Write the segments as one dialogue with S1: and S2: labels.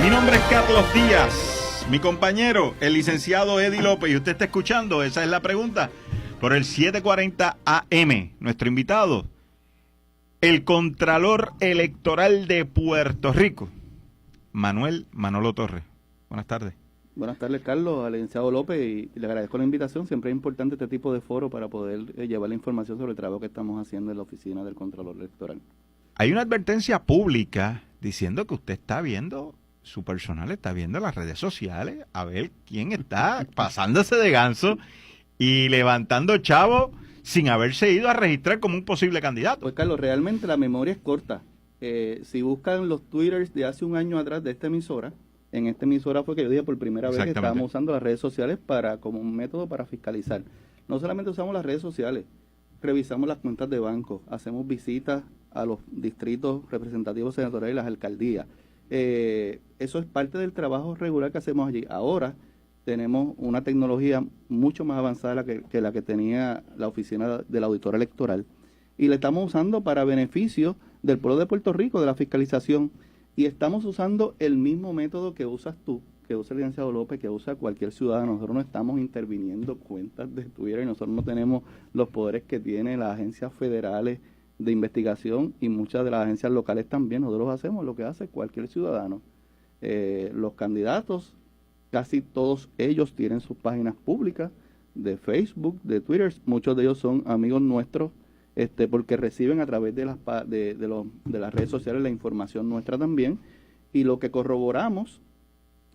S1: Mi nombre es Carlos Díaz, mi compañero, el licenciado Eddie López, y usted está escuchando, esa es la pregunta, por el 740 AM. Nuestro invitado, el Contralor Electoral de Puerto Rico, Manuel Manolo Torres. Buenas tardes.
S2: Buenas tardes, Carlos, al licenciado López, y le agradezco la invitación. Siempre es importante este tipo de foro para poder llevar la información sobre el trabajo que estamos haciendo en la oficina del Contralor Electoral.
S1: Hay una advertencia pública diciendo que usted está viendo, su personal está viendo las redes sociales, a ver quién está pasándose de ganso y levantando chavo sin haberse ido a registrar como un posible candidato.
S2: Pues, Carlos, realmente la memoria es corta. Si buscan los twitters de hace un año atrás de esta emisora, en esta emisora fue que yo dije por primera vez que estábamos usando las redes sociales como un método para fiscalizar. No solamente usamos las redes sociales, revisamos las cuentas de banco, hacemos visitas a los distritos representativos senatoriales y las alcaldías. Eso es parte del trabajo regular que hacemos allí. Ahora tenemos una tecnología mucho más avanzada que la que tenía la oficina del auditor electoral, y la estamos usando para beneficio del pueblo de Puerto Rico, de la fiscalización, y estamos usando el mismo método que usas tú, que usa el licenciado López, que usa cualquier ciudadano. Nosotros no estamos interviniendo cuentas de Twitter y nosotros no tenemos los poderes que tienen las agencias federales de investigación y muchas de las agencias locales también. Nosotros hacemos lo que hace cualquier ciudadano. Los candidatos, casi todos ellos tienen sus páginas públicas de Facebook, de Twitter. Muchos de ellos son amigos nuestros, porque reciben a través de las redes sociales la información nuestra también, y lo que corroboramos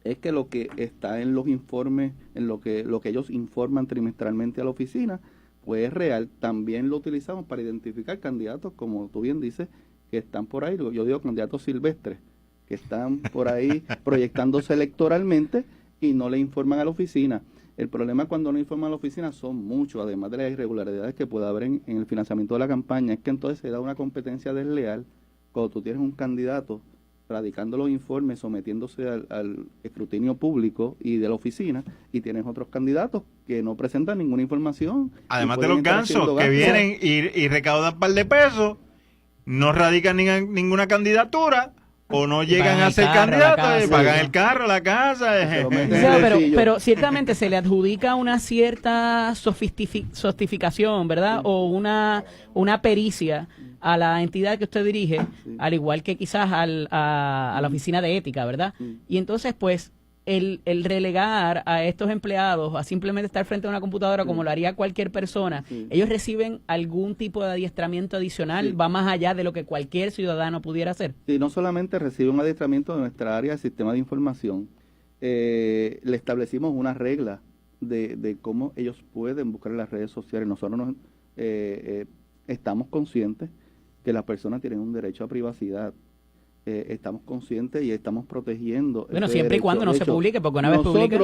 S2: es que lo que está en los informes, en lo que ellos informan trimestralmente a la oficina, pues es real. También lo utilizamos para identificar candidatos, como tú bien dices, que están por ahí, yo digo candidatos silvestres, que están por ahí proyectándose electoralmente y no le informan a la oficina. El problema cuando no informan a la oficina son muchos, además de las irregularidades que puede haber en el financiamiento de la campaña, es que entonces se da una competencia desleal cuando tú tienes un candidato radicando los informes, sometiéndose al escrutinio público y de la oficina, y tienes otros candidatos que no presentan ninguna información.
S1: Además de los gansos que vienen y recaudan un par de pesos, no radican ninguna candidatura, o no llegan a ser candidatos, pagan el carro, la casa.
S3: Pero ciertamente se le adjudica una cierta sofisticación, ¿verdad? O una pericia a la entidad que usted dirige, al igual que quizás a la oficina de ética, ¿verdad? Y entonces, pues, el relegar a estos empleados a simplemente estar frente a una computadora como lo haría cualquier persona, ellos reciben algún tipo de adiestramiento adicional, va más allá de lo que cualquier ciudadano pudiera hacer.
S2: Sí, no solamente reciben un adiestramiento de nuestra área de sistema de información, le establecimos una regla de cómo ellos pueden buscar en las redes sociales. Nosotros estamos conscientes que las personas tienen un derecho a privacidad. Estamos conscientes y estamos protegiendo.
S3: Bueno, siempre y cuando no se publique, porque una vez publique.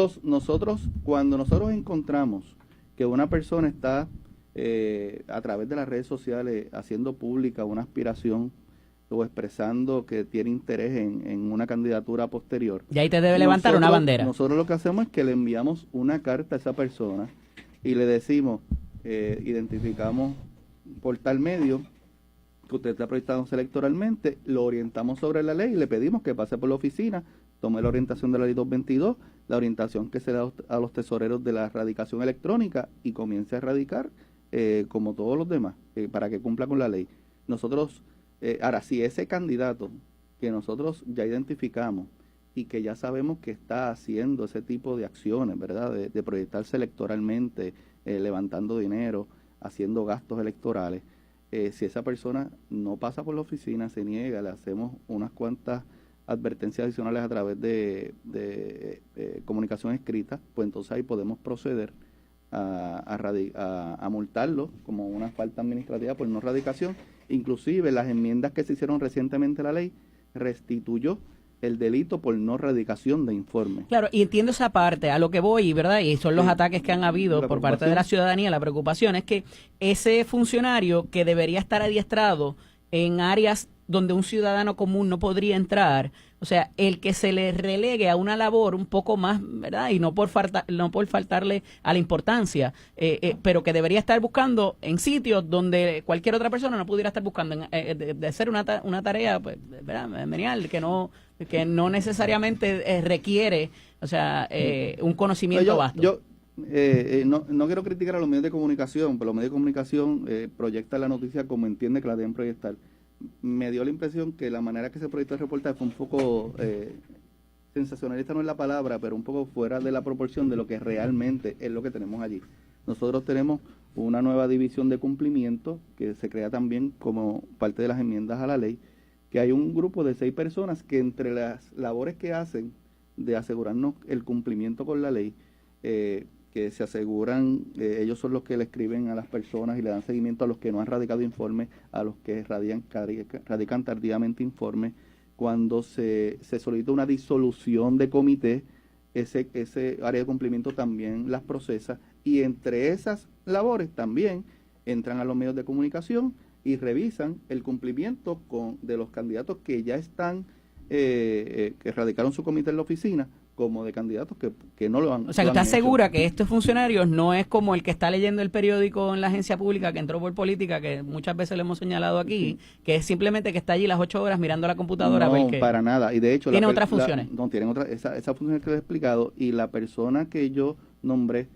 S2: Cuando nosotros encontramos que una persona está a través de las redes sociales haciendo pública una aspiración o expresando que tiene interés en una candidatura posterior,
S3: y ahí te debe levantar una bandera.
S2: Nosotros lo que hacemos es que le enviamos una carta a esa persona y le decimos, identificamos por tal medio que usted está proyectándose electoralmente, lo orientamos sobre la ley y le pedimos que pase por la oficina, tome la orientación de la ley 222, la orientación que se da a los tesoreros de la radicación electrónica, y comience a radicar como todos los demás, para que cumpla con la ley. Nosotros, ahora, si ese candidato que nosotros ya identificamos y que ya sabemos que está haciendo ese tipo de acciones, ¿verdad?, de proyectarse electoralmente, levantando dinero, haciendo gastos electorales, si esa persona no pasa por la oficina, se niega, le hacemos unas cuantas advertencias adicionales a través de comunicación escrita, pues entonces ahí podemos proceder a multarlo como una falta administrativa por no radicación. Inclusive las enmiendas que se hicieron recientemente a la ley restituyó el delito por no radicación de informe.
S3: Claro, y entiendo esa parte, a lo que voy, ¿verdad? Y son los ataques que han habido por parte de la ciudadanía. La preocupación es que ese funcionario que debería estar adiestrado en áreas donde un ciudadano común no podría entrar, o sea, el que se le relegue a una labor un poco más, ¿verdad? Y no por faltarle a la importancia, pero que debería estar buscando en sitios donde cualquier otra persona no pudiera estar buscando, de hacer una tarea, pues, ¿verdad? Menial, que no necesariamente requiere, o sea, un conocimiento vasto.
S2: No quiero criticar a los medios de comunicación, pero los medios de comunicación proyectan la noticia como entiende que la deben proyectar. Me dio la impresión que la manera que se proyectó el reportaje fue un poco sensacionalista, no es la palabra, pero un poco fuera de la proporción de lo que realmente es lo que tenemos allí. Nosotros tenemos una nueva división de cumplimiento que se crea también como parte de las enmiendas a la ley, que hay un grupo de 6 personas que entre las labores que hacen de asegurarnos el cumplimiento con la ley, que se aseguran, ellos son los que le escriben a las personas y le dan seguimiento a los que no han radicado informes, a los que radican tardíamente informes. Cuando se solicita una disolución de comité, ese área de cumplimiento también las procesa, y entre esas labores también entran a los medios de comunicación y revisan el cumplimiento de los candidatos que ya están, que radicaron su comité en la oficina, como de candidatos que no lo han.
S3: O sea, que usted asegura que estos funcionarios no es como el que está leyendo el periódico en la agencia pública que entró por política, que muchas veces le hemos señalado aquí, que es simplemente que está allí las 8 horas mirando la computadora.
S2: No, para nada. Y de hecho,
S3: ¿tiene otras funciones?
S2: No, tienen otras. Esas funciones que les he explicado, y la persona que yo nombré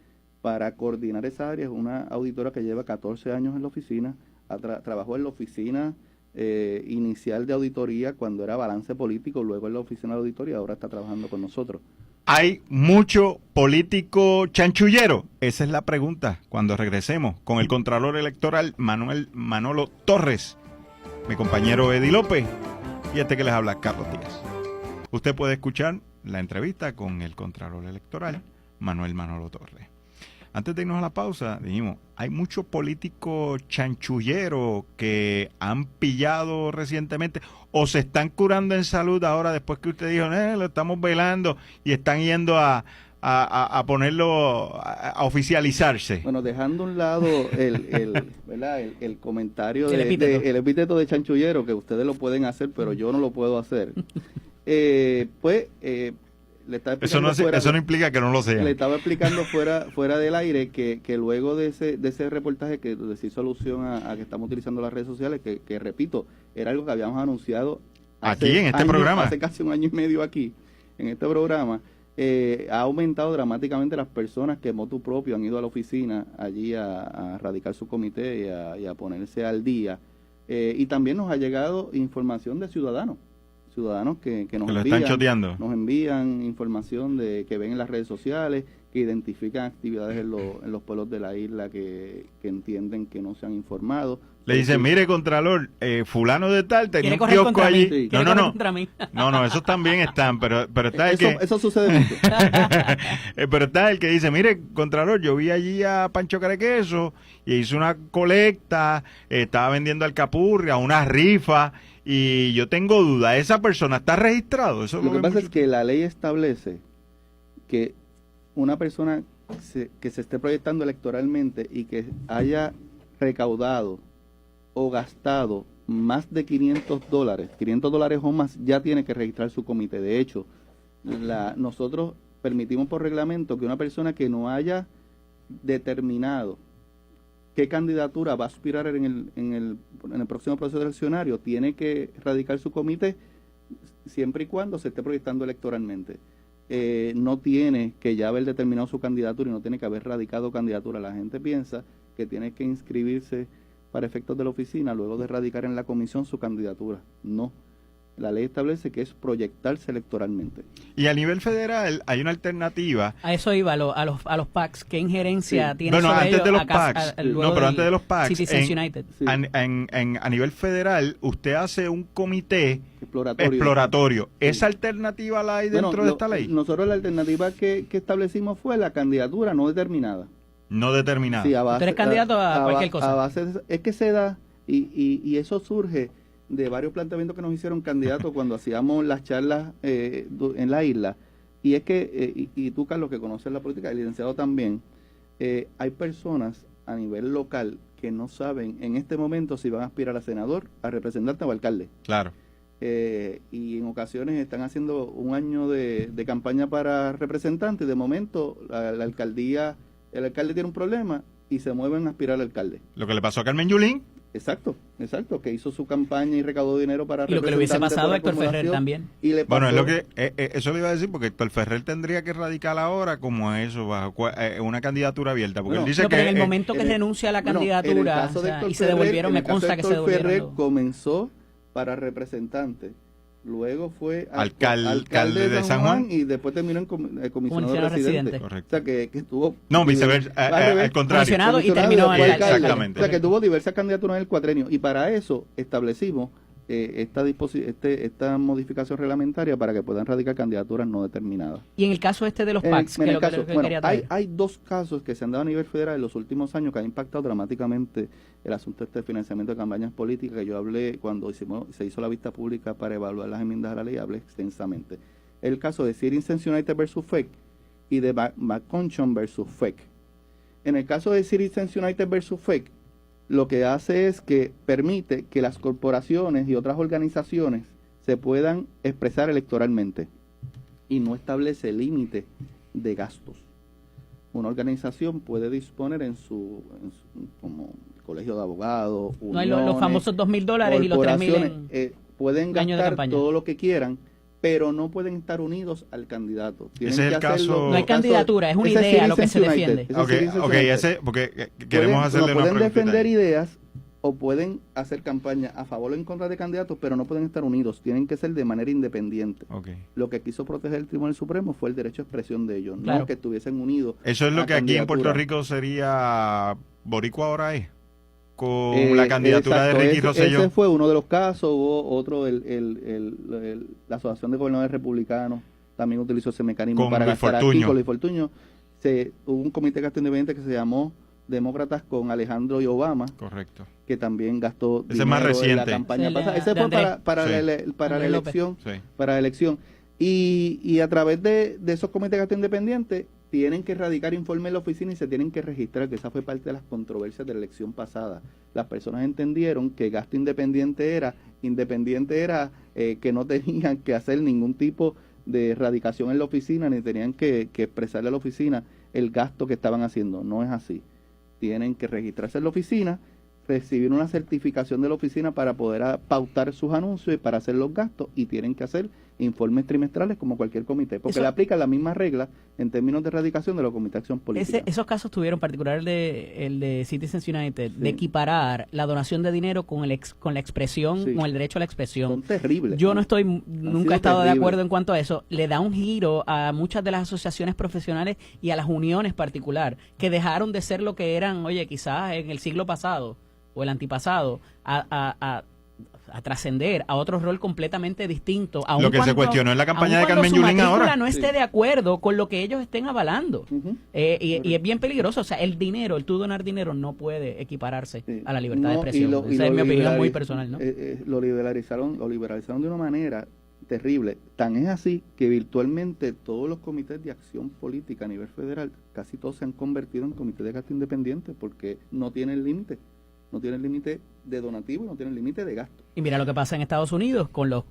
S2: para coordinar esa área es una auditora que lleva 14 años en la oficina, trabajó en la oficina inicial de auditoría cuando era balance político, luego en la oficina de auditoría, ahora está trabajando con nosotros.
S1: ¿Hay mucho político chanchullero? Esa es la pregunta cuando regresemos con el Contralor Electoral Manolo Torres, mi compañero Eddie López y este que les habla, Carlos Díaz. Usted puede escuchar la entrevista con el Contralor Electoral Manolo Torres. Antes de irnos a la pausa, dijimos, hay muchos políticos chanchulleros que han pillado recientemente o se están curando en salud ahora después que usted dijo, lo estamos velando, y están yendo a ponerlo, a oficializarse.
S2: Bueno, dejando a un lado el comentario el epíteto de chanchullero, que ustedes lo pueden hacer, pero yo no lo puedo hacer. Eso
S1: no implica que no lo sea.
S2: Le estaba explicando fuera del aire que luego de ese reportaje que se hizo alusión a que estamos utilizando las redes sociales, que repito, era algo que habíamos anunciado
S1: aquí en este programa.
S2: Hace casi 1 año y medio aquí, en este programa, ha aumentado dramáticamente las personas que motu propio han ido a la oficina allí a radicar su comité y a ponerse al día. Y también nos ha llegado información de ciudadanos que nos envían información que ven en las redes sociales, que identifican actividades en los pueblos de la isla que entienden que no se han informado.
S1: Le dicen, mire, Contralor, fulano de tal tenía un kiosco allí.
S2: Sí.
S1: No, esos también están, pero está
S2: eso sucede mucho.
S1: Pero está el que dice, mire, Contralor, yo vi allí a Pancho Carequeso y hizo una colecta, estaba vendiendo alcapurria, una rifa, y yo tengo duda, ¿esa persona está registrado?
S2: Lo que pasa es que la ley establece que una persona que se esté proyectando electoralmente y que haya recaudado o gastado más de $500 o más, ya tiene que registrar su comité. De hecho, nosotros permitimos por reglamento que una persona que no haya determinado qué candidatura va a aspirar en el próximo proceso eleccionario tiene que radicar su comité siempre y cuando se esté proyectando electoralmente. No tiene que ya haber determinado su candidatura y no tiene que haber radicado candidatura. La gente piensa que tiene que inscribirse para efectos de la oficina luego de radicar en la comisión su candidatura. No. La ley establece que es proyectarse electoralmente.
S1: Y a nivel federal hay una alternativa.
S3: A eso iba, a los PACs. ¿Qué injerencia tiene sobre
S1: antes
S3: ellos
S1: de los PACs? Pero antes de los PACs,
S3: Citizens United.
S1: A nivel federal, usted hace un comité exploratorio. ¿Esa alternativa la hay dentro de esta ley?
S2: Nosotros la alternativa que establecimos fue la candidatura no determinada.
S1: No determinada.
S2: Sí,
S3: ¿Tú eres candidato a cualquier cosa?
S2: Es que se da, y eso surge de varios planteamientos que nos hicieron candidatos cuando hacíamos las charlas en la isla. Y es que, y tú, Carlos, que conoces la política, el licenciado también, hay personas a nivel local que no saben en este momento si van a aspirar a senador, a representante o alcalde.
S1: Claro.
S2: Y en ocasiones están haciendo un año de campaña para representante y de momento la alcaldía, el alcalde tiene un problema y se mueven a aspirar al alcalde.
S1: Lo que le pasó a Carmen Yulín.
S2: Exacto, que hizo su campaña y recaudó dinero para
S3: y lo que le hubiese pasado a Héctor Ferrer también.
S1: Bueno, es lo que eso le iba a decir, porque Héctor Ferrer tendría que radicar ahora como eso, bajo una candidatura abierta, porque él dice que
S3: en el momento que renuncia a la candidatura y se devolvieron, me consta que se devolvieron.
S2: Ferrer comenzó para representante, luego fue
S1: alcalde de San Juan
S2: y después terminó en comisionado residente.
S1: Correcto.
S2: O sea que estuvo
S1: viceversa, al contrario,
S3: comisionado y terminó alcalde.
S1: Exactamente.
S2: O sea que tuvo diversas candidaturas en el cuatrenio y para eso establecimos esta modificación reglamentaria para que puedan radicar candidaturas no determinadas.
S3: Y en el caso de los PACs,
S2: hay dos casos que se han dado a nivel federal en los últimos años que han impactado dramáticamente el asunto de financiamiento de campañas políticas, que yo hablé cuando se hizo la vista pública para evaluar las enmiendas a la ley, hablé extensamente. El caso de Citizens United versus FEC y de McConchon versus FEC. En el caso de Citizens United versus FEC, lo que hace es que permite que las corporaciones y otras organizaciones se puedan expresar electoralmente y no establece límite de gastos. Una organización puede disponer en su como colegio de abogados, uniones,
S3: no hay los famosos $2,000 y los $3,000
S2: pueden gastar todo lo que quieran, pero no pueden estar unidos al candidato.
S1: Ese es el caso.
S3: No hay candidatura, es una idea lo que se defiende.
S1: Porque queremos hacerle una pregunta.
S2: Pueden defender ideas o pueden hacer campaña a favor o en contra de candidatos, pero no pueden estar unidos, tienen que ser de manera independiente. Lo que quiso proteger el Tribunal Supremo fue el derecho a expresión de ellos, no que estuviesen unidos.
S1: Eso es lo que aquí en Puerto Rico sería boricua ahora es. Con la candidatura de Ricky Rosselló.
S2: Ese fue uno de los casos. Hubo otro, la Asociación de Gobernadores Republicanos también utilizó ese mecanismo
S1: con
S2: para
S1: Luis
S2: gastar
S1: Fortuño.
S2: aquí con Luis Fortuño. Hubo un comité de gasto independiente que se llamó Demócratas con Alejandro y Obama.
S1: Correcto.
S2: Que también gastó
S1: ese más reciente.
S2: En la campaña pasada. Ese fue para la elección. Y a través de esos comités de gasto independientes tienen que radicar informes en la oficina y se tienen que registrar, que esa fue parte de las controversias de la elección pasada. Las personas entendieron que gasto independiente era que no tenían que hacer ningún tipo de radicación en la oficina, ni tenían que expresarle a la oficina el gasto que estaban haciendo. No es así. Tienen que registrarse en la oficina, recibir una certificación de la oficina para poder pautar sus anuncios y para hacer los gastos, y tienen que hacer informes trimestrales como cualquier comité, porque le aplican las mismas reglas en términos de erradicación de los comités de acción política.
S3: Esos casos tuvieron, particular el de Citizens United, de equiparar la donación de dinero con la expresión, con el derecho a la expresión.
S2: Son terribles.
S3: Yo nunca he estado de acuerdo en cuanto a eso. Le da un giro a muchas de las asociaciones profesionales y a las uniones particular, que dejaron de ser lo que eran, quizás en el siglo pasado o el antipasado, a trascender a otro rol completamente distinto.
S1: Lo que se cuestionó en la campaña de Carmen Yulín ahora.
S3: No esté de acuerdo con lo que ellos estén avalando. Y es bien peligroso. O sea, el tú donar dinero no puede equipararse a la libertad de expresión. Esa es mi opinión muy personal, ¿no?
S2: Lo liberalizaron de una manera terrible. Tan es así que virtualmente todos los comités de acción política a nivel federal, casi todos se han convertido en comités de gasto independientes porque no tienen límite. No tienen límite de donativo y no tienen límite de gasto.
S3: Y mira lo que pasa en Estados Unidos con los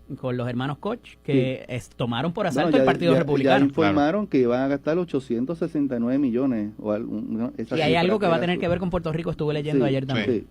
S3: hermanos Koch, que tomaron por asalto el Partido Republicano.
S2: Ya informaron que iban a gastar 869 millones.
S3: Y hay algo que va a tener que ver con Puerto Rico, estuve leyendo ayer también.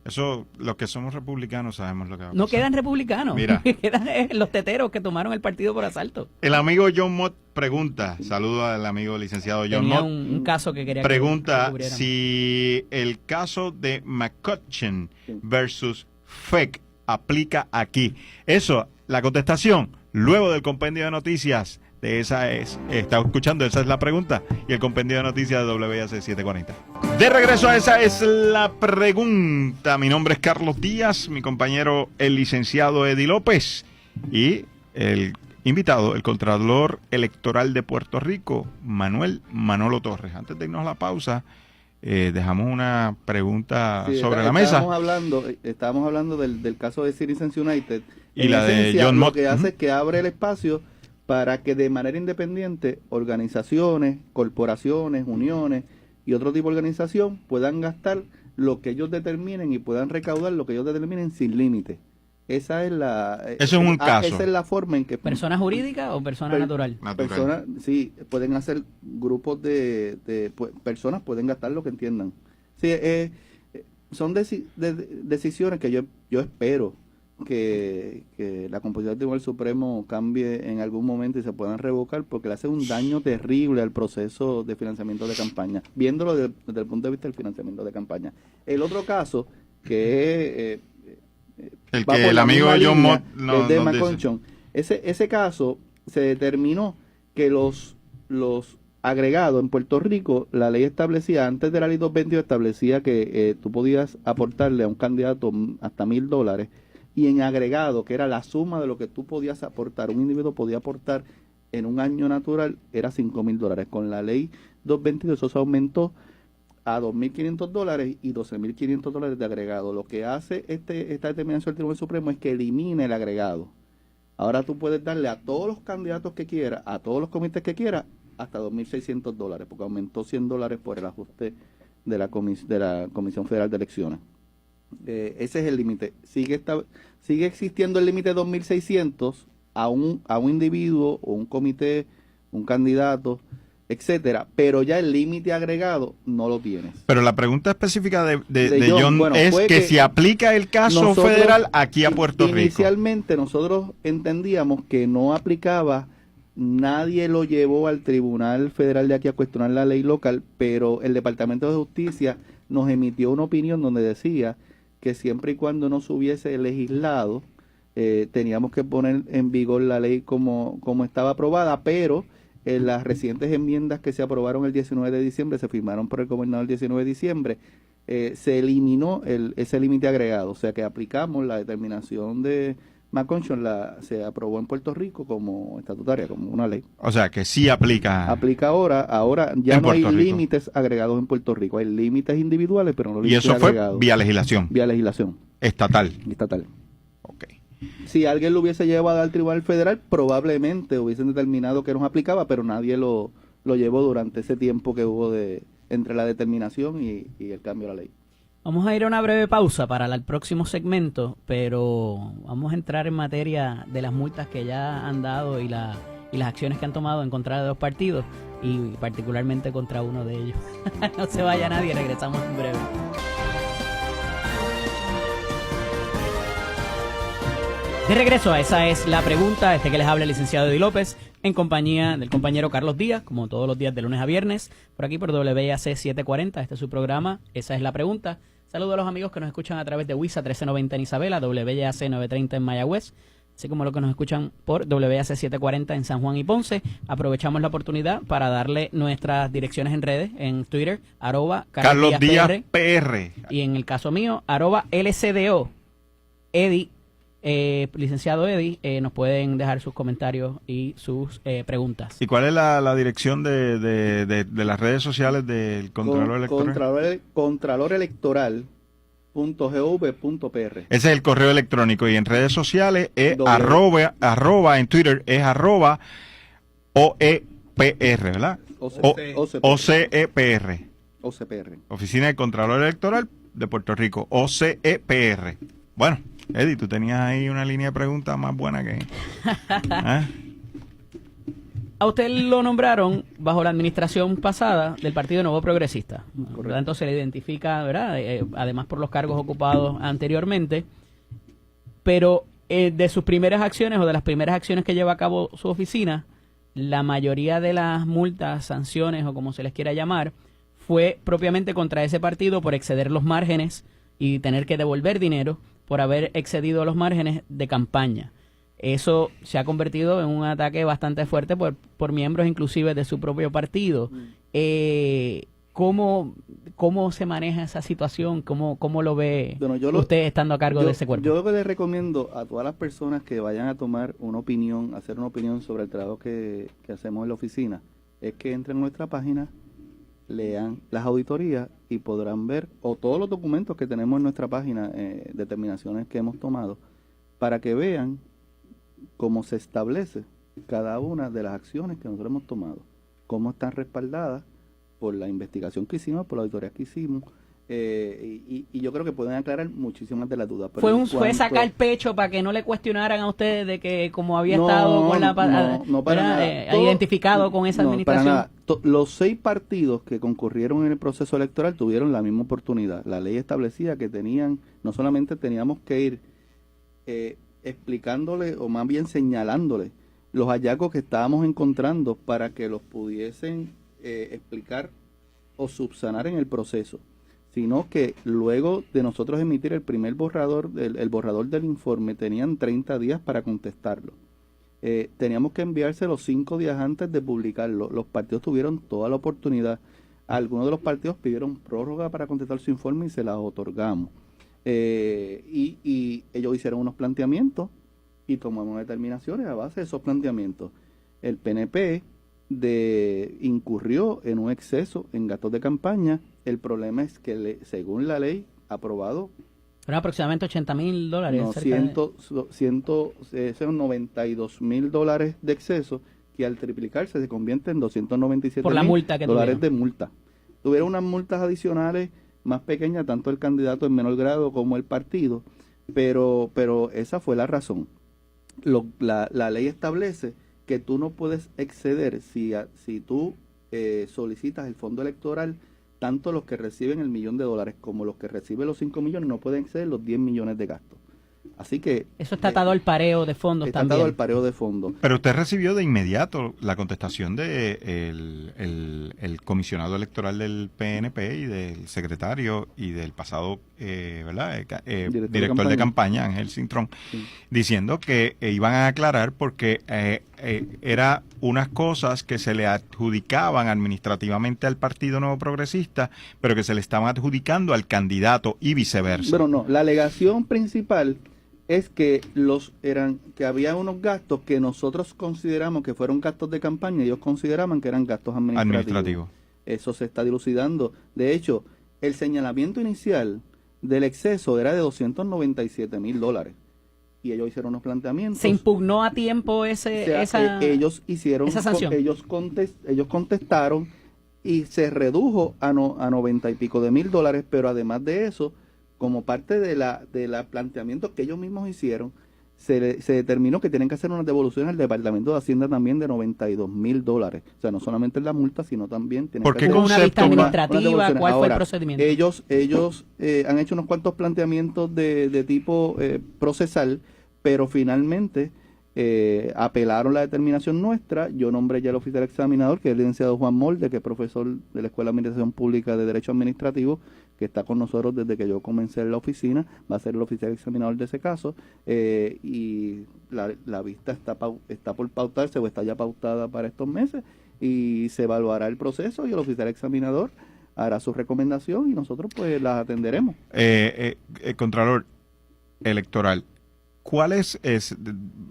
S1: Eso, los que somos republicanos sabemos lo que va a pasar.
S3: No quedan republicanos, quedan los teteros que tomaron el partido por asalto.
S1: El amigo John Mott pregunta, saludo al amigo licenciado John Mott.
S3: Un caso que quería
S1: pregunta si el caso de McCutcheon versus FEC aplica aquí. Eso, la contestación, luego del compendio de noticias. Está escuchando, esa es la pregunta. Y el compendio de noticias de WAC 740. De regreso a esa es la pregunta. Mi nombre es Carlos Díaz, mi compañero el licenciado Eddie López y el invitado, el Contralor Electoral de Puerto Rico, Manolo Torres. Antes de irnos a la pausa, dejamos una pregunta sobre la mesa.
S2: Estábamos hablando del caso de Citizens United.
S1: Y la de John Mott.
S2: Lo que hace es que abre el espacio para que de manera independiente organizaciones, corporaciones, uniones y otro tipo de organización puedan gastar lo que ellos determinen y puedan recaudar lo que ellos determinen sin límite. Esa es
S1: Eso es un caso.
S2: Esa es la forma en que...
S3: ¿Persona jurídica o persona natural?
S2: Personas, sí, pueden hacer grupos personas pueden gastar lo que entiendan. Sí, son decisiones que yo espero que la composición del Tribunal Supremo cambie en algún momento y se puedan revocar, porque le hace un daño terrible al proceso de financiamiento de campaña, viéndolo desde el punto de vista del financiamiento de campaña. El otro caso, que es...
S1: el amigo John Mott
S2: de McConchon, ese caso se determinó que los agregados en Puerto Rico, la ley establecía, antes de la ley 222 establecía que tú podías aportarle a un candidato hasta $1,000, y en agregado, que era la suma de lo que tú podías aportar, un individuo podía aportar en un año natural, era $5,000. Con la ley 222 eso se aumentó a $2,500 y $12,500 de agregado. Lo que hace esta determinación del Tribunal Supremo es que elimina el agregado. Ahora tú puedes darle a todos los candidatos que quieras, a todos los comités que quieras, hasta $2,600, porque aumentó $100 por el ajuste de la Comisión Federal de Elecciones. Ese es el límite. Sigue existiendo el límite de 2,600 a un individuo o un comité, un candidato, etcétera, pero ya el límite agregado no lo tienes.
S1: Pero la pregunta específica de John es que si aplica el caso federal aquí a Puerto Rico.
S2: Inicialmente nosotros entendíamos que no aplicaba, nadie lo llevó al Tribunal Federal de aquí a cuestionar la ley local, pero el Departamento de Justicia nos emitió una opinión donde decía que siempre y cuando no se hubiese legislado, teníamos que poner en vigor la ley como estaba aprobada, pero en las recientes enmiendas que se aprobaron el 19 de diciembre, se firmaron por el gobernador el 19 de diciembre, se eliminó ese límite agregado, o sea que aplicamos la determinación de McConchon, se aprobó en Puerto Rico como estatutaria, como una ley.
S1: O sea que sí aplica.
S2: Aplica ahora ya no hay límites agregados en Puerto Rico, hay límites individuales, pero no límites agregados.
S1: Y eso fue vía legislación.
S2: Vía legislación.
S1: Estatal.
S2: Ok. Si alguien lo hubiese llevado al Tribunal Federal, probablemente hubiesen determinado que no aplicaba, pero nadie lo llevó durante ese tiempo que hubo entre la determinación y el cambio de la ley.
S3: Vamos a ir a una breve pausa para el próximo segmento, pero vamos a entrar en materia de las multas que ya han dado y las acciones que han tomado en contra de 2 partidos y particularmente contra uno de ellos. No se vaya nadie, regresamos en breve. De regreso a Esa es la pregunta, que les habla el licenciado Eddie López, en compañía del compañero Carlos Díaz, como todos los días de lunes a viernes, por aquí por WIAC 740, este es su programa, Esa es la pregunta. Saludos a los amigos que nos escuchan a través de WISA 1390 en Isabela, WIAC 930 en Mayagüez, así como los que nos escuchan por WIAC 740 en San Juan y Ponce. Aprovechamos la oportunidad para darle nuestras direcciones en redes, en Twitter,
S1: Carlos Díaz PR.
S3: Y en el caso mío, @LCDO, Eddie. Licenciado Eddie, nos pueden dejar sus comentarios y sus preguntas.
S1: ¿Y cuál es la dirección de las redes sociales del Contralor Electoral?
S2: Contralorelectoral.gov.pr.
S1: Ese es el correo electrónico. Y en redes sociales es arroba, en Twitter es @OEPR, ¿verdad? OCEPR. Oficina del Contralor Electoral de Puerto Rico, OCEPR. Bueno, Eddie, tú tenías ahí una línea de preguntas más buena que...
S3: A usted lo nombraron bajo la administración pasada del Partido Nuevo Progresista. Por lo tanto, se le identifica, ¿verdad? Además por los cargos ocupados anteriormente. Pero de sus primeras acciones o de las primeras acciones que lleva a cabo su oficina, la mayoría de las multas, sanciones o como se les quiera llamar, fue propiamente contra ese partido por exceder los márgenes y tener que devolver dinero por haber excedido los márgenes de campaña. Eso se ha convertido en un ataque bastante fuerte por miembros inclusive de su propio partido. ¿Cómo se maneja esa situación? ¿Cómo lo ve usted estando a cargo de ese cuerpo?
S2: Yo lo que le recomiendo a todas las personas que vayan a tomar una opinión, hacer una opinión sobre el trabajo que hacemos en la oficina, es que entren a nuestra página, lean las auditorías y podrán ver, o todos los documentos que tenemos en nuestra página, determinaciones que hemos tomado, para que vean cómo se establece cada una de las acciones que nosotros hemos tomado, cómo están respaldadas por la investigación que hicimos, por la auditoría que hicimos, Y yo creo que pueden aclarar muchísimas de las dudas.
S3: Pero fue sacar el pecho para que no le cuestionaran a ustedes de que como había estado con identificado con esa administración.
S2: Para nada. Los 6 partidos que concurrieron en el proceso electoral tuvieron la misma oportunidad. La ley establecía que no solamente teníamos que ir explicándole o más bien señalándole los hallazgos que estábamos encontrando para que los pudiesen explicar o subsanar en el proceso, sino que luego de nosotros emitir el primer borrador, el borrador del informe, tenían 30 días para contestarlo. Teníamos que enviárselo 5 días antes de publicarlo. Los partidos tuvieron toda la oportunidad. Algunos de los partidos pidieron prórroga para contestar su informe y se las otorgamos. Y ellos hicieron unos planteamientos y tomamos determinaciones a base de esos planteamientos. El PNP incurrió en un exceso en gastos de campaña. El problema es que según la ley aprobado,
S3: fueron aproximadamente $80,000.
S2: No, 92,000 dólares de exceso, que al triplicarse se convierte en 297
S3: por la multa que
S2: dólares de multa. Tuvieron unas multas adicionales más pequeñas, tanto el candidato en menor grado como el partido, pero esa fue la razón. La ley establece que tú no puedes exceder si tú solicitas el fondo electoral, tanto los que reciben el $1,000,000 como los que reciben los 5 millones no pueden exceder los 10 millones de gastos. Así que
S3: eso está atado al pareo de fondos
S2: está
S3: también.
S2: Atado al pareo de fondos.
S1: Pero usted recibió de inmediato la contestación de el comisionado electoral del PNP y del secretario y del pasado director de campaña, Ángel Cintrón, sí, diciendo que iban a aclarar porque era unas cosas que se le adjudicaban administrativamente al Partido Nuevo Progresista, pero que se le estaban adjudicando al candidato y viceversa.
S2: Pero no, la alegación principal es que había unos gastos que nosotros consideramos que fueron gastos de campaña y ellos consideraban que eran gastos administrativos. Eso se está dilucidando. De hecho, el señalamiento inicial del exceso era de $297,000 y ellos hicieron unos planteamientos.
S3: ¿Se impugnó a tiempo esa sanción?
S2: Ellos contestaron y se redujo a 90 y pico de mil dólares, pero además de eso, como parte de la planteamiento que ellos mismos hicieron, se determinó que tienen que hacer una devolución al Departamento de Hacienda también de $92,000. O sea, no solamente la multa, sino también tienen que hacer
S3: una vista administrativa. ¿Cuál fue el procedimiento?
S2: Ellos han hecho unos cuantos planteamientos de tipo procesal, pero finalmente apelaron la determinación nuestra. Yo nombré ya el oficial examinador, que es el licenciado Juan Molde, que es profesor de la Escuela de Administración Pública de Derecho Administrativo, que está con nosotros desde que yo comencé en la oficina, va a ser el oficial examinador de ese caso, y la vista está por pautarse o está ya pautada para estos meses, y se evaluará el proceso y el oficial examinador hará su recomendación y nosotros pues las atenderemos.
S1: Contralor electoral, ¿cuáles,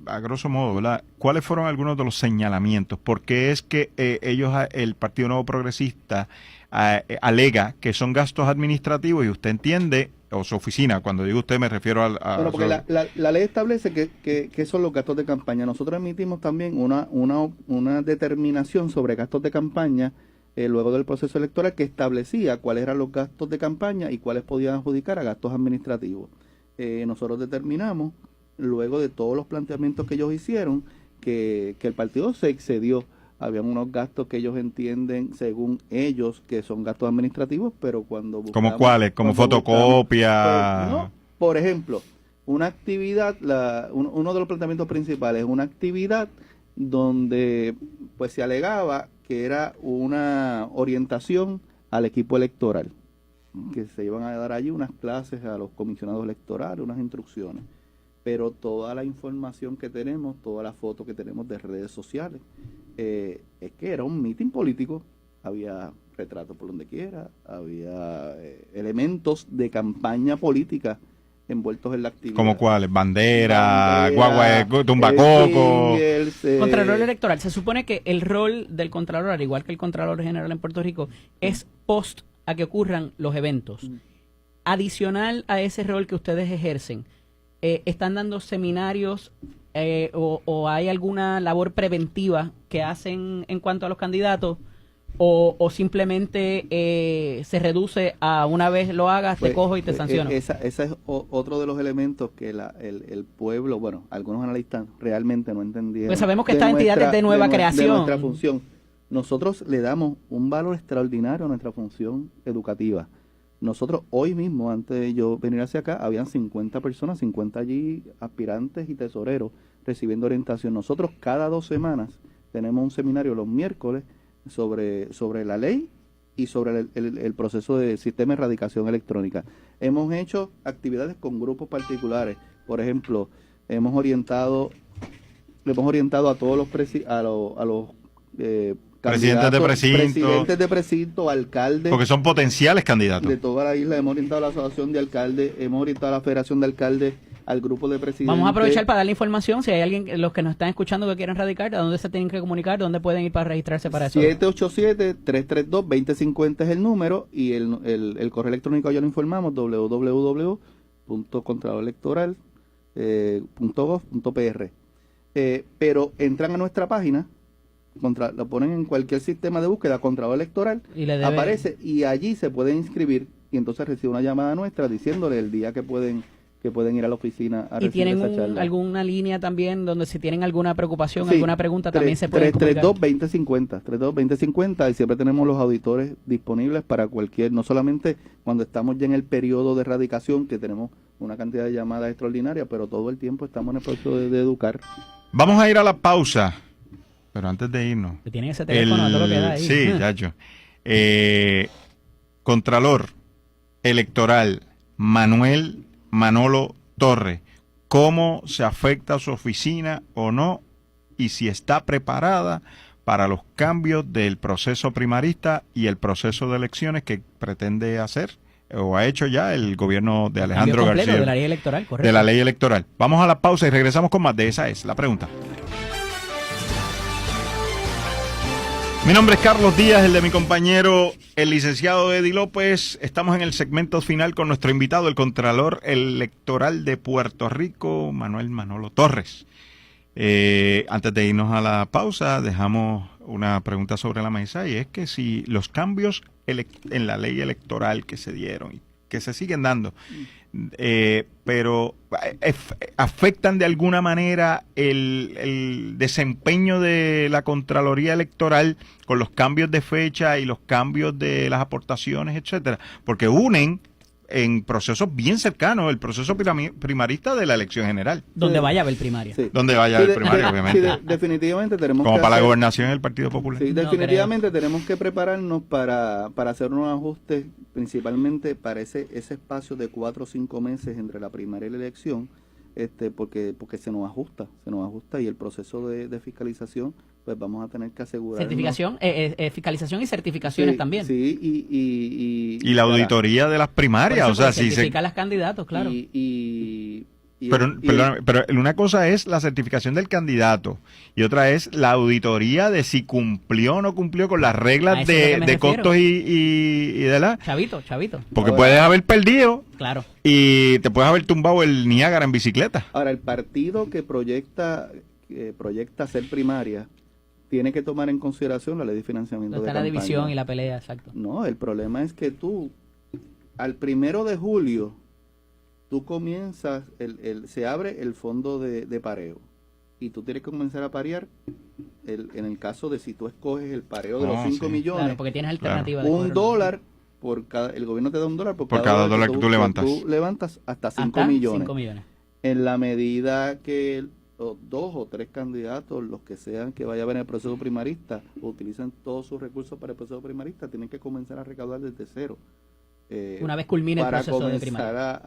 S1: a grosso modo, ¿verdad? ¿Cuáles fueron algunos de los señalamientos? Porque es que el Partido Nuevo Progresista alega que son gastos administrativos y usted entiende, o su oficina, cuando digo usted me refiero
S2: Bueno, porque la ley establece que son los gastos de campaña. Nosotros emitimos también una determinación sobre gastos de campaña luego del proceso electoral que establecía cuáles eran los gastos de campaña y cuáles podían adjudicar a gastos administrativos. Nosotros determinamos, luego de todos los planteamientos que ellos hicieron, que el partido se excedió. Habían unos gastos que ellos entienden, según ellos, que son gastos administrativos, pero cuando buscamos...
S1: ¿Cómo cuáles? ¿Como fotocopia?
S2: No, por ejemplo, una actividad, uno de los planteamientos principales, una actividad donde pues se alegaba que era una orientación al equipo electoral, que se iban a dar allí unas clases a los comisionados electorales, unas instrucciones. Pero toda la información que tenemos, todas las fotos que tenemos de redes sociales, es que era un mitin político, había retratos por donde quiera, había elementos de campaña política envueltos en la actividad.
S1: ¿Como cuáles? Bandera, guagua, tumbacoco.
S3: Contralor electoral. Se supone que el rol del Contralor, al igual que el Contralor General en Puerto Rico, es post a que ocurran los eventos. Adicional a ese rol que ustedes ejercen, ¿están dando seminarios o hay alguna labor preventiva que hacen en cuanto a los candidatos o simplemente se reduce a una vez lo hagas, te cojo y te sanciono?
S2: Ese es otro de los elementos que el pueblo, bueno, algunos analistas realmente no entendieron.
S3: Pues sabemos que esta entidad es de nueva creación.
S2: De nuestra función. Nosotros le damos un valor extraordinario a nuestra función educativa. Nosotros hoy mismo, antes de yo venir hacia acá, habían 50 personas, 50 allí aspirantes y tesoreros recibiendo orientación. Nosotros cada 2 semanas tenemos un seminario los miércoles sobre la ley y sobre el proceso de sistema de erradicación electrónica. Hemos hecho actividades con grupos particulares. Por ejemplo, hemos orientado a todos los
S1: presidentes
S2: de precinto, alcaldes.
S1: Porque son potenciales candidatos.
S2: De toda la isla hemos orientado a la asociación de alcaldes, hemos orientado a la federación de alcaldes, al grupo de presidentes.
S3: Vamos a aprovechar para darle información, si hay alguien, los que nos están escuchando que quieren radicar, ¿a dónde se tienen que comunicar? ¿Dónde pueden ir para registrarse para eso?
S2: 787-332-2050 es el número y el correo electrónico ya lo informamos, www.contralorelectoral.gov.pr. Pero entran a nuestra página, lo ponen en cualquier sistema de búsqueda, Contralor Electoral, aparece y allí se pueden inscribir y entonces recibe una llamada nuestra diciéndole el día que pueden ir a la oficina a recibir esa charla. ¿Y tienen
S3: alguna línea también donde si tienen alguna preocupación, alguna pregunta también se pueden comunicar?
S2: 332-2050 y siempre tenemos los auditores disponibles para cualquier, no solamente cuando estamos ya en el periodo de erradicación, que tenemos una cantidad de llamadas extraordinarias, pero todo el tiempo estamos en el proceso de educar.
S1: Vamos a ir a la pausa, pero antes de irnos.
S3: Tienen ese teléfono, todo lo que da ahí.
S1: Sí, Yacho. Contralor Electoral Manuel Manolo Torres, ¿cómo se afecta a su oficina o no? Y si está preparada para los cambios del proceso primarista y el proceso de elecciones que pretende hacer o ha hecho ya el gobierno de Alejandro García.
S3: De la ley electoral, correcto.
S1: De la ley electoral. Vamos a la pausa y regresamos con más de Esa es la pregunta. Mi nombre es Carlos Díaz, el de mi compañero, el licenciado Eddie López. Estamos en el segmento final con nuestro invitado, el Contralor Electoral de Puerto Rico, Manuel Manolo Torres. Antes de irnos a la pausa, dejamos una pregunta sobre la mesa y es que si los cambios en la ley electoral que se dieron y que se siguen dando, pero afectan de alguna manera el desempeño de la Contraloría Electoral con los cambios de fecha y los cambios de las aportaciones, etcétera, porque unen en procesos bien cercanos el proceso primarista de la elección general.
S3: Donde vaya a haber primaria.
S2: Sí.
S1: Donde vaya a haber primaria, obviamente.
S2: Sí, definitivamente tenemos
S1: como para la gobernación del Partido Popular.
S2: Sí, definitivamente tenemos que prepararnos para hacer unos ajustes, principalmente para ese espacio de 4 o 5 meses entre la primaria y la elección, porque se nos ajusta y el proceso de fiscalización, pues vamos a tener que asegurar.
S3: Fiscalización y certificaciones también.
S2: Sí,
S1: y la auditoría de las primarias, o sea, si
S3: certifica a los candidatos, claro.
S1: Pero una cosa es la certificación del candidato y otra es la auditoría de si cumplió o no cumplió con las reglas de costos y de la...
S3: Chavito.
S1: Porque puedes haber perdido.
S3: Claro.
S1: Y te puedes haber tumbado el Niágara en bicicleta.
S2: Ahora, el partido que proyecta ser primaria tiene que tomar en consideración la ley de financiamiento de campaña.
S3: La división y la pelea, exacto.
S2: No, el problema es que tú, al 1 de julio, tú comienzas, se abre el fondo de pareo y tú tienes que comenzar a parear, en el caso de si tú escoges el pareo de los 5 millones. Claro,
S3: porque tienes alternativa.
S2: $1 por cada, el gobierno te da $1 por
S1: cada dólar que tú levantas.
S2: Tú levantas hasta 5 millones. En la medida que 2 o 3 candidatos, los que sean que vaya a ver en el proceso primarista, utilizan todos sus recursos para el proceso primarista, tienen que comenzar a recaudar desde cero.
S3: Una vez culmine el proceso de primaria.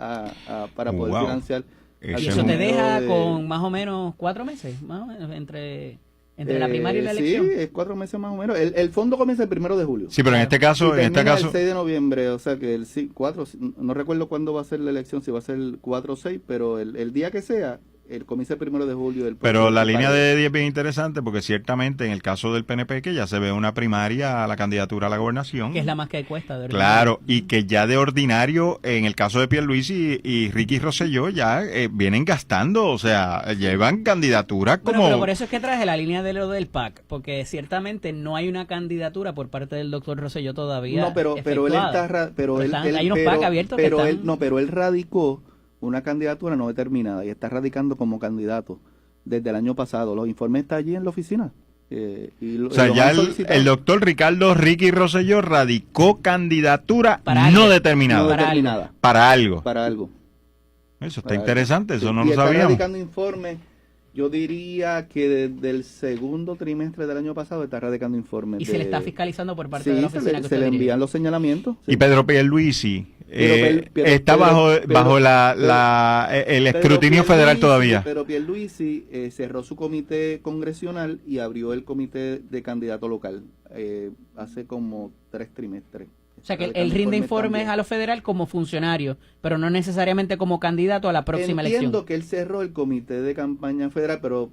S2: Para poder financiar.
S3: Y eso te deja con más o menos 4 meses, más o menos, entre la primaria y la elección.
S2: Sí, es 4 meses más o menos. El fondo comienza el 1 de julio.
S1: Sí, pero en este caso...
S2: el 6 de noviembre, o sea que el 4, no recuerdo cuándo va a ser la elección, si va a ser el 4 o 6, pero el día que sea, comienza el 1 de julio.
S1: Pero la línea de Eddie es bien interesante porque ciertamente en el caso del PNP que ya se ve una primaria a la candidatura a la gobernación.
S3: Que es la más que cuesta, de verdad.
S1: Claro, y que ya de ordinario, en el caso de Pierluisi y Ricky Rosselló ya vienen gastando, o sea, llevan candidaturas como...
S3: Bueno, pero por eso es que traje la línea de lo del PAC, porque ciertamente no hay una candidatura por parte del doctor Rosselló todavía.
S2: No, pero él está...
S3: hay unos PAC abiertos
S2: pero él radicó una candidatura no determinada y está radicando como candidato desde el año pasado. Los informes están allí en la oficina.
S1: O sea, ya el doctor Ricky Rosselló radicó candidatura no determinada. Para algo. Eso está interesante, eso no lo sabíamos.
S2: Está radicando informes, yo diría que desde el segundo trimestre del año pasado está radicando informes.
S3: ¿Y se le está fiscalizando por parte de la oficina?
S2: Se le envían los señalamientos.
S1: Sí. Y Pedro Pierluisi está bajo el escrutinio federal todavía.
S2: Pero Pierluisi cerró su comité congresional y abrió el comité de candidato local hace como 3 trimestres.
S3: O sea que él rinde informes a lo federal como funcionario, pero no necesariamente como candidato a la próxima elección.
S2: Entiendo que él cerró el comité de campaña federal, pero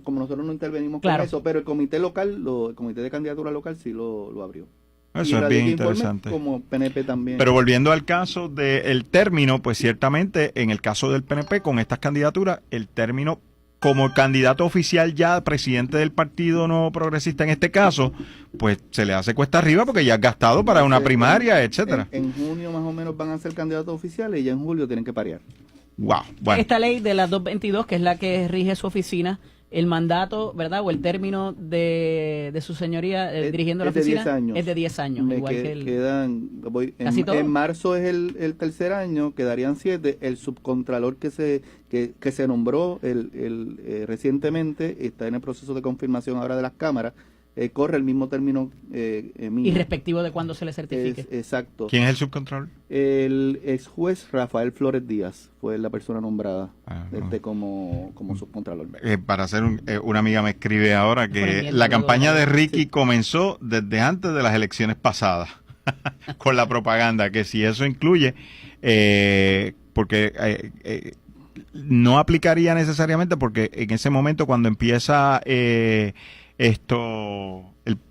S2: como nosotros no intervenimos con eso, pero el comité local, el comité de candidatura local sí lo abrió.
S1: Eso es bien interesante.
S2: Como PNP también.
S1: Pero volviendo al caso del término, pues ciertamente en el caso del PNP con estas candidaturas, el término como candidato oficial ya, presidente del Partido No Progresista en este caso, pues se le hace cuesta arriba porque ya has gastado para una primaria, etcétera.
S2: En junio más o menos van a ser candidatos oficiales y ya en julio tienen que parear.
S1: Wow, bueno.
S3: Esta ley de la 222, que es la que rige su oficina, el mandato, ¿verdad? O el término de su señoría dirigiendo la oficina es de 10 años. Igual que
S2: en marzo es el tercer año, quedarían 7. El subcontralor que se nombró recientemente está en el proceso de confirmación ahora de las cámaras. Corre el mismo término mínimo.
S3: Y respectivo de cuándo se le certifique.
S2: Exacto.
S1: ¿Quién es el subcontralor?
S2: El ex juez Rafael Flores Díaz fue la persona nombrada como subcontralor.
S1: Para hacer una amiga me escribe ahora que la campaña de Ricky comenzó desde antes de las elecciones pasadas con la propaganda, que si eso incluye, porque no aplicaría necesariamente porque en ese momento cuando empieza...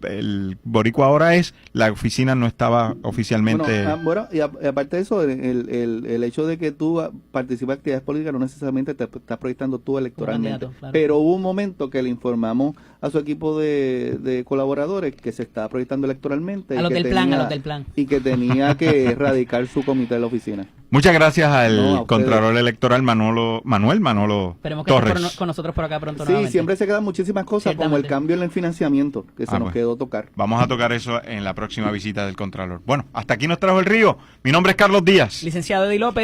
S1: el boricua ahora la oficina no estaba oficialmente...
S2: Bueno, y aparte de eso, el hecho de que tú participas en actividades políticas no necesariamente te estás proyectando tú electoralmente. Claro. Pero hubo un momento que le informamos a su equipo de colaboradores que se estaba proyectando electoralmente.
S3: A los del plan.
S2: Y que tenía que erradicar su comité de la oficina.
S1: Muchas gracias al Contralor Electoral Manuel
S3: Esperemos que
S1: Torres.
S3: esté con nosotros por acá pronto.
S2: Sí, nuevamente. Siempre se quedan muchísimas cosas, como el cambio en el financiamiento, que se nos quedó tocar.
S1: Vamos a tocar eso en la próxima visita del Contralor. Bueno, hasta aquí nos trajo el río. Mi nombre es Carlos Díaz.
S3: Licenciado Eddie López.